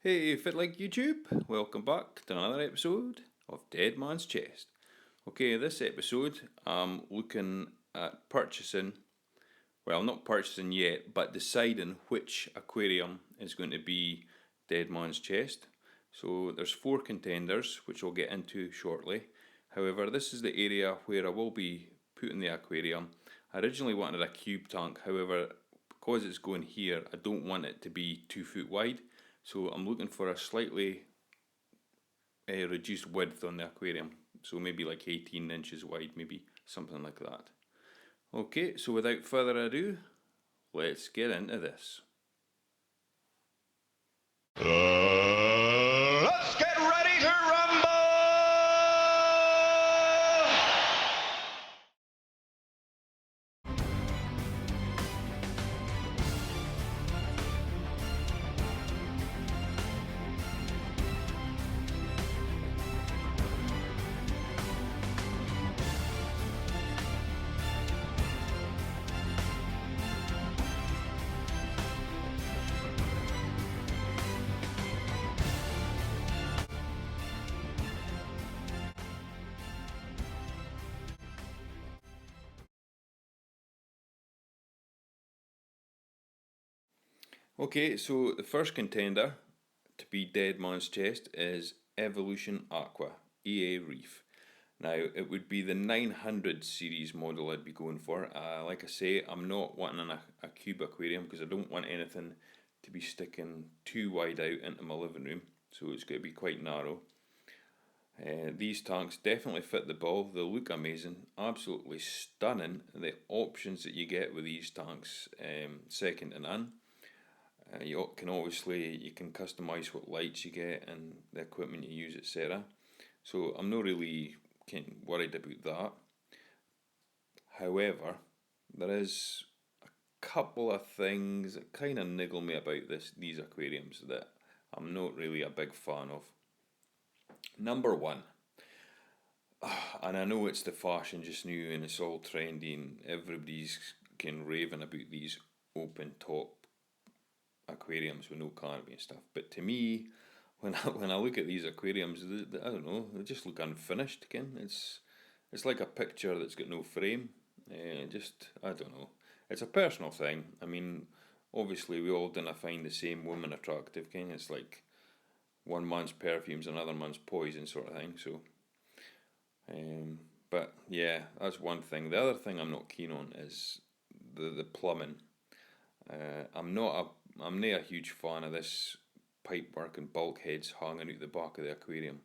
Hey, if it like YouTube, welcome back to another episode of Dead Man's Chest. Okay, this episode I'm looking at purchasing, well, not purchasing yet, but deciding which aquarium is going to be Dead Man's Chest. So there's 4 contenders, which we'll get into shortly. However, this is the area where I will be putting the aquarium. I originally wanted a cube tank, however, because it's going here, I don't want it to be 2 foot wide. So I'm looking for a slightly reduced width on the aquarium. So maybe like 18 inches wide, maybe something like that. Okay, so without further ado, let's get into this. Let's get ready to rumble! Okay, so the first contender to be Dead Man's Chest is Evolution Aqua, EA Reef. Now, it would be the 900 series model I'd be going for. Like I say, I'm not wanting a cube aquarium because I don't want anything to be sticking too wide out into my living room, so it's going to be quite narrow. These tanks definitely fit the bill. They look amazing, absolutely stunning. The options that you get with these tanks, second to none. You can customize what lights you get and the equipment you use, etc. So I'm not really worried about that. However, there is a couple of things that kind of niggle me about these aquariums that I'm not really a big fan of. Number one, and I know it's the fashion just now and it's all trendy and everybody's raving about these open top aquariums with no canopy and stuff, but to me, when I look at these aquariums, I don't know, they just look unfinished again. It's like a picture that's got no frame. I don't know. It's a personal thing. I mean, obviously we all didn't find the same woman attractive, can you? It's like one man's perfume's another man's poison sort of thing. So, but yeah, that's one thing. The other thing I'm not keen on is the plumbing. I'm not a huge fan of this pipework and bulkheads hanging out the back of the aquarium,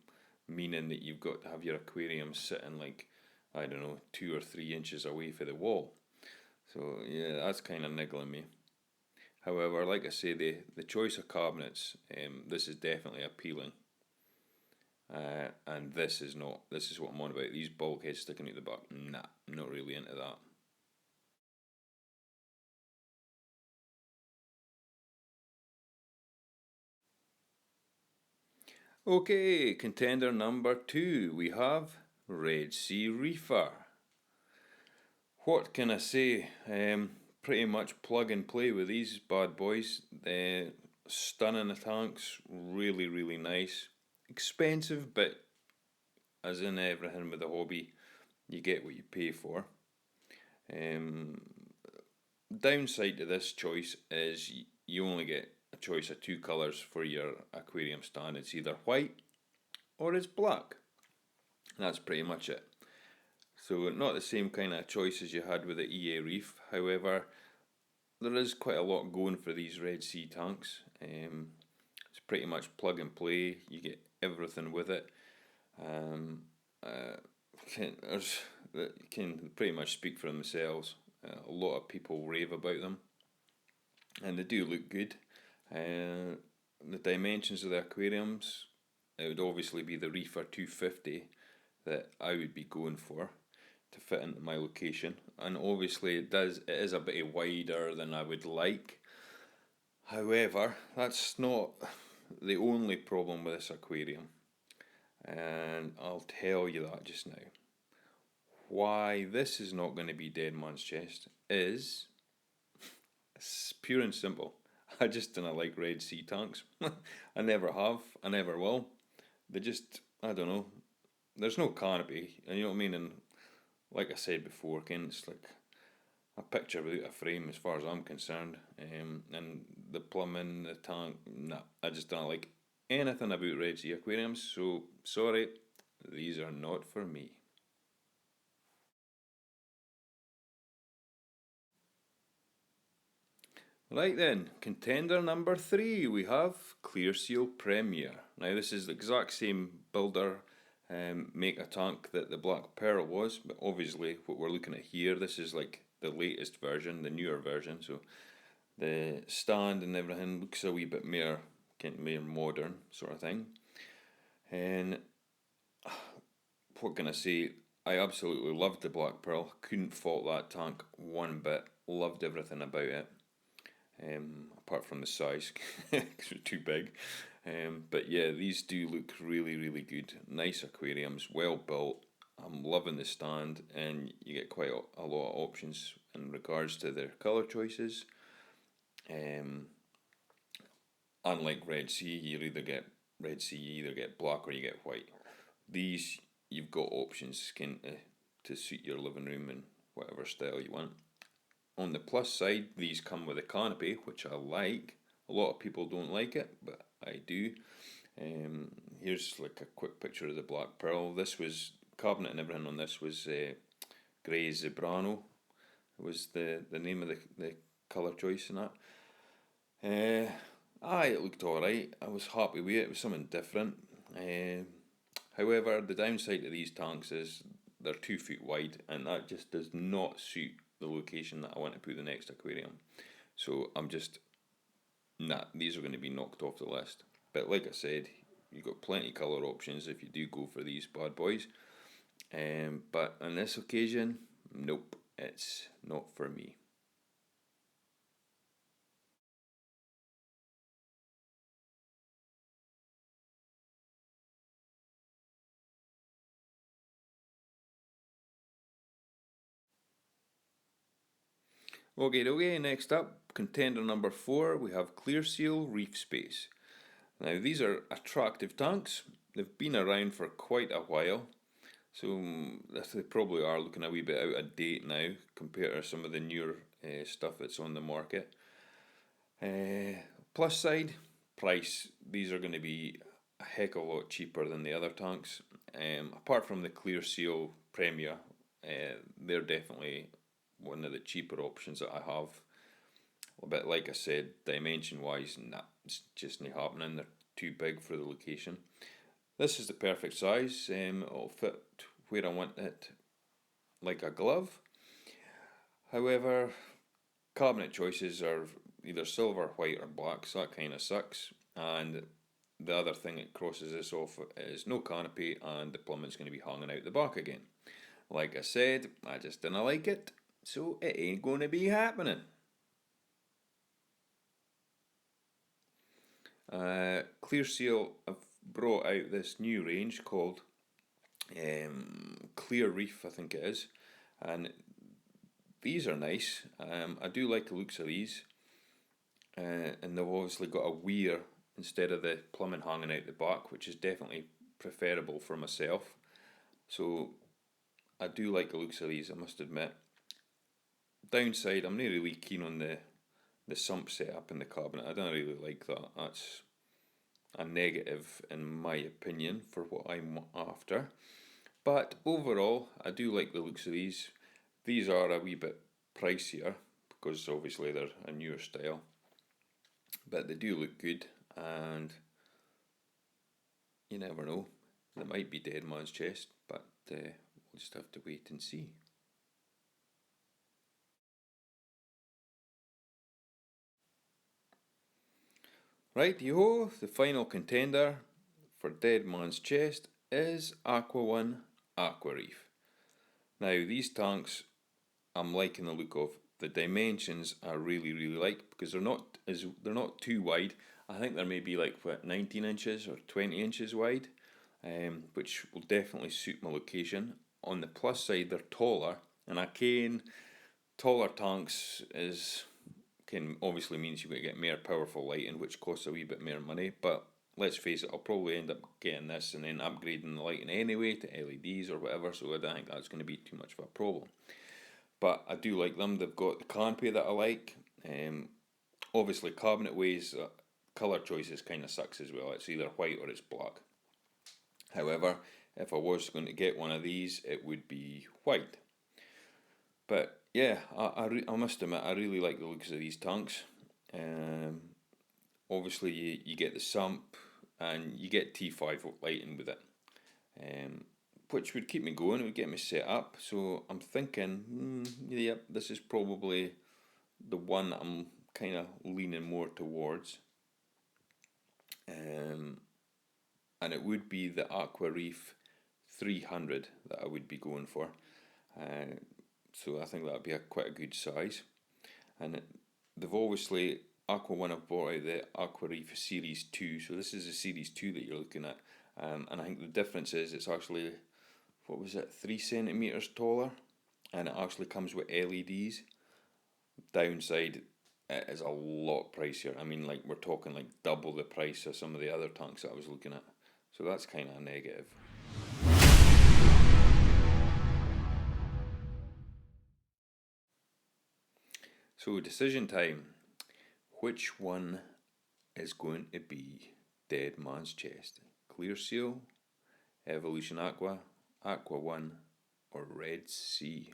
meaning that you've got to have your aquarium sitting like, I don't know, 2 or 3 inches away from the wall. So yeah, that's kind of niggling me. However, like I say, the choice of cabinets, this is definitely appealing. And this is not. This is what I'm on about. These bulkheads sticking out the back, nah, I'm not really into that. Okay, contender number 2, we have Redsea Reefer. What can I say? Pretty much plug and play with these bad boys. Stunning tanks, really, really nice. Expensive, but as in everything with a hobby, you get what you pay for. Downside to this choice is you only get a choice of 2 colours for your aquarium stand. It's either white or it's black. That's pretty much it. So not the same kind of choices you had with the EA Reef. However, there is quite a lot going for these Redsea tanks. It's pretty much plug and play. You get everything with it. Can pretty much speak for themselves. A lot of people rave about them, and they do look good. The dimensions of the aquariums, it would obviously be the Reefer 250 that I would be going for to fit into my location, and obviously it is a bit wider than I would like. However, that's not the only problem with this aquarium, and I'll tell you that just now. Why this is not going to be Dead Man's Chest is pure and simple. I just don't like Red Sea tanks. I never have, I never will. They just, I don't know, there's no canopy, and you know what I mean, and like I said before, Ken, it's like a picture without a frame as far as I'm concerned. And the plumbing, the tank, nah, I just don't like anything about Red Sea aquariums, so sorry, these are not for me. Right then, contender number 3, we have Clearseal Premier. Now this is the exact same builder, make a tank that the Black Pearl was, but obviously what we're looking at here, this is like the latest version, the newer version, so the stand and everything looks a wee bit more modern sort of thing. And what can I say, I absolutely loved the Black Pearl, couldn't fault that tank one bit, loved everything about it. Apart from the size, because it's too big. But yeah, these do look really, really good. Nice aquariums, well built. I'm loving the stand, and you get quite a lot of options in regards to their colour choices. Unlike Red Sea, you either get black or you get white. These, you've got options to suit your living room in whatever style you want. On the plus side, these come with a canopy, which I like. A lot of people don't like it, but I do. Here's like a quick picture of the Black Pearl. This was, cabinet and everything on this was grey zebrano, was the name of the colour choice in that. It looked alright. I was happy with it. It was something different. However, the downside to these tanks is they're 2 feet wide, and that just does not suit the location that I want to put the next aquarium. So I'm just, these are going to be knocked off the list. But like I said, you've got plenty of colour options if you do go for these bad boys. But on this occasion, nope, it's not for me. Okay, next up, contender number 4, we have Clearseal Reefspace. Now these are attractive tanks. They've been around for quite a while, so they probably are looking a wee bit out of date now compared to some of the newer stuff that's on the market. Plus side, price. These are going to be a heck of a lot cheaper than the other tanks. Apart from the Clearseal Premier, they're definitely one of the cheaper options that I have. But like I said, dimension wise, it's just not happening. They're too big for the location. This is the perfect size. It'll fit where I want it, like a glove. However, cabinet choices are either silver, white, or black, so that kind of sucks. And the other thing that crosses this off is no canopy, and the plumbing's going to be hanging out the back again. Like I said, I just didn't like it, so it ain't going to be happening. Clearseal have brought out this new range called Clear Reef, I think it is, and these are nice. I do like the looks of these, and they've obviously got a weir instead of the plumbing hanging out the back, which is definitely preferable for myself. So I do like the looks of these, I must admit. Downside, I'm not really keen on the sump setup in the cabinet. I don't really like that. That's a negative in my opinion for what I'm after. But overall, I do like the looks of these. These are a wee bit pricier because obviously they're a newer style, but they do look good, and you never know, they might be dead man's chest, but we'll just have to wait and see. Right, yo, the final contender for dead man's chest is AQUA Aquareef. Now these tanks I'm liking the look of. The dimensions I really like because they're not too wide. I think they're maybe like 19 inches or 20 inches wide, which will definitely suit my location. On the plus side, they're taller, and taller tanks can obviously means you've got to get more powerful lighting, which costs a wee bit more money, but let's face it, I'll probably end up getting this and then upgrading the lighting anyway to LEDs or whatever, so I don't think that's going to be too much of a problem. But I do like them. They've got the canopy that I like. Obviously carbonate ways, colour choices kind of sucks as well. It's either white or it's black. However, if I was going to get one of these, it would be white. But yeah, I must admit, I really like the looks of these tanks. Obviously you get the sump and you get T5 lighting with it, which would keep me going, it would get me set up. So I'm thinking, yep, this is probably the one that I'm kind of leaning more towards. And it would be the Aquareef 300 that I would be going for. So I think that would be quite a good size. And they've obviously, AQUA have brought out the Aquareef Series 2, so this is the Series 2 that you're looking at. And I think the difference is it's actually, 3 centimetres taller, and it actually comes with LEDs. Downside, it is a lot pricier. I mean, like, we're talking like double the price of some of the other tanks that I was looking at. So that's kind of a negative. So decision time. Which one is going to be Dead Man's Chest? Clearseal, Evolution Aqua, Aqua One, or Redsea?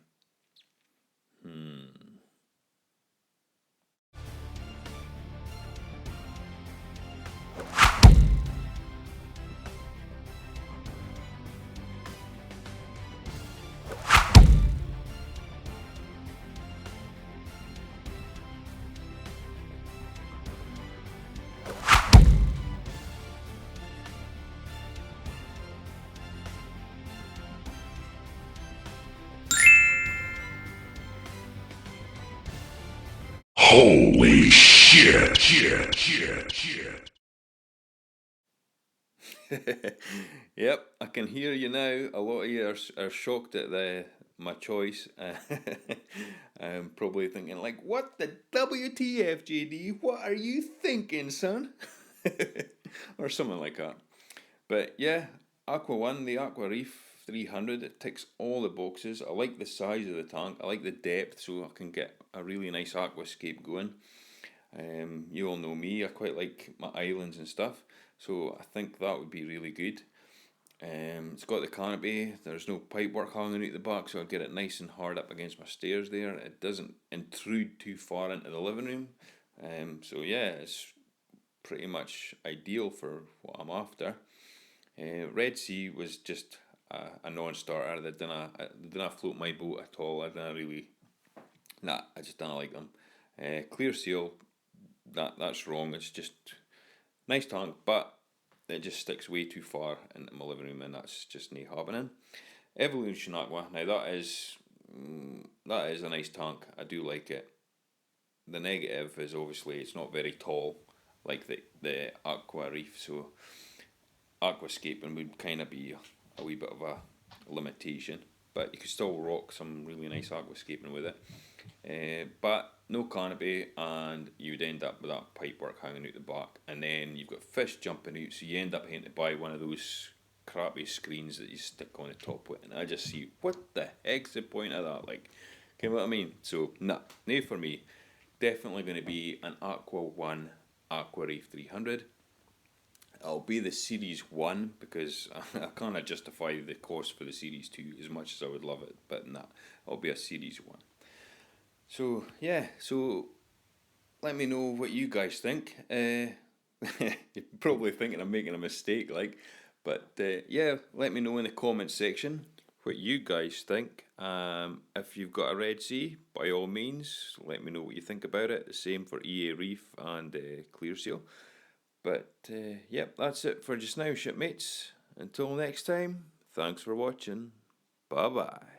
Holy shit. Yep, I can hear you now. A lot of you are shocked at my choice. I'm probably thinking like, what the WTF, JD? What are you thinking, son? Or something like that. But yeah, Aqua One, the Aquareef 300, it ticks all the boxes. I like the size of the tank. I like the depth, so I can get a really nice aquascape going. You all know me, I quite like my islands and stuff, so I think that would be really good. It's got the canopy, there's no pipework hanging out the back, so I get it nice and hard up against my stairs there. It doesn't intrude too far into the living room. So yeah, it's pretty much ideal for what I'm after. Redsea was just a non-starter. They didn't float my boat at all. I just didn't like them. Clearseal, that's wrong. It's just nice tank, but it just sticks way too far into my living room, and that's just not happening. Evolution Aqua, now that is a nice tank. I do like it. The negative is obviously it's not very tall like the Aquareef, so aquascaping would kind of be a wee bit of a limitation, but you could still rock some really nice aquascaping with it. But no canopy, and you'd end up with that pipework hanging out the back, and then you've got fish jumping out, so you end up having to buy one of those crappy screens that you stick on the top with, and I just see, what the heck's the point of that? Like, you know what I mean? So, nah, no for me. Definitely going to be an Aqua One Aquareef 300. It'll be the Series 1 because I can't justify the cost for the Series 2 as much as I would love it, but nah, it'll be a Series 1. So, yeah, let me know what you guys think. You're probably thinking I'm making a mistake, but yeah, let me know in the comments section what you guys think. If you've got a Redsea, by all means, let me know what you think about it. The same for EA Reef and Clearseal. But yep, that's it for just now, shipmates. Until next time, thanks for watching. Bye bye.